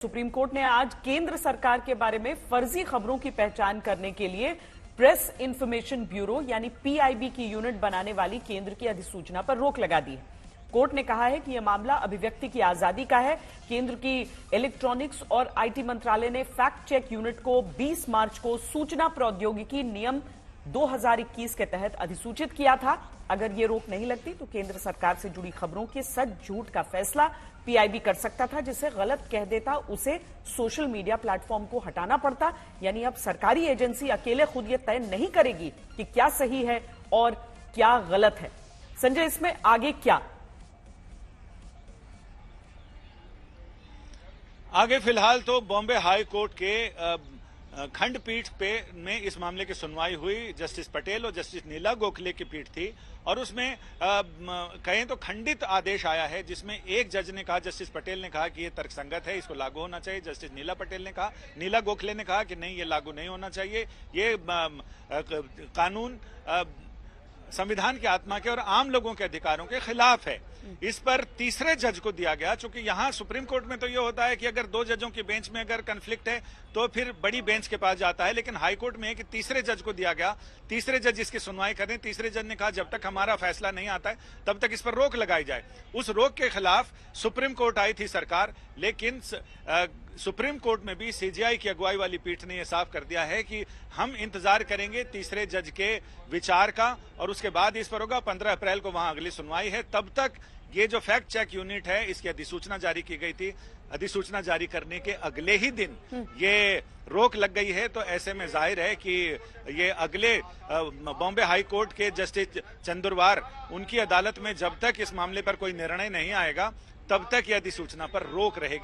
Supreme court ने आज केंद्र सरकार के बारे में फर्जी खबरों की पहचान करने के लिए प्रेस इंफॉर्मेशन ब्यूरो यानी पीआईबी की यूनिट बनाने वाली केंद्र की अधिसूचना पर रोक लगा दी है। कोर्ट ने कहा है कि यह मामला अभिव्यक्ति की आजादी का है। केंद्र की इलेक्ट्रॉनिक्स और आईटी मंत्रालय ने फैक्ट चेक यूनिट को 20 मार्च को सूचना प्रौद्योगिकी नियम 2021 के तहत अधिसूचित किया था। अगर ये रोक नहीं लगती तो केंद्र सरकार से जुड़ी खबरों के सच झूठ का फैसला पीआईबी कर सकता था। जिसे गलत कह देता उसे सोशल मीडिया प्लेटफॉर्म को हटाना पड़ता। यानी अब सरकारी एजेंसी अकेले खुद ये तय नहीं करेगी कि क्या सही है और क्या गलत है। संजय, इसमें आगे क्या? आगे फिलहाल तो बॉम्बे हाई कोर्ट के खंडपीठ पे में इस मामले की सुनवाई हुई। जस्टिस पटेल और जस्टिस नीला गोखले की पीठ थी और उसमें कहें तो खंडित आदेश आया है, जिसमें एक जज ने कहा, जस्टिस पटेल ने कहा कि ये तर्कसंगत है, इसको लागू होना चाहिए। जस्टिस नीला गोखले ने कहा कि नहीं, ये लागू नहीं होना चाहिए, ये कानून संविधान की आत्मा के और आम लोगों के अधिकारों के खिलाफ है। इस पर तीसरे जज को दिया गया। चूंकि यहां सुप्रीम कोर्ट में तो यह होता है कि अगर दो जजों की बेंच में अगर कन्फ्लिक्ट है तो फिर बड़ी बेंच के पास जाता है, लेकिन हाई कोर्ट में है कि तीसरे जज को दिया गया। तीसरे जज इसकी सुनवाई करें। तीसरे जज ने कहा जब तक हमारा फैसला नहीं आता है तब तक इस पर रोक लगाई जाए। उस रोक के खिलाफ सुप्रीम कोर्ट आई थी सरकार, लेकिन सुप्रीम कोर्ट में भी सीजेआई की अगुवाई वाली पीठ ने यह साफ कर दिया है कि हम इंतजार करेंगे तीसरे जज के विचार का और उसके बाद इस पर होगा। 15 अप्रैल को वहां अगली सुनवाई है। तब तक ये जो फैक्ट चेक यूनिट है इसकी अधिसूचना जारी की गई थी। अधिसूचना जारी करने के अगले ही दिन ये रोक लग गई है। तो ऐसे में जाहिर है कि ये अगले बॉम्बे हाई कोर्ट के जस्टिस चंद्रवार उनकी अदालत में जब तक इस मामले पर कोई निर्णय नहीं आएगा तब तक यह अधिसूचना पर रोक रहेगी।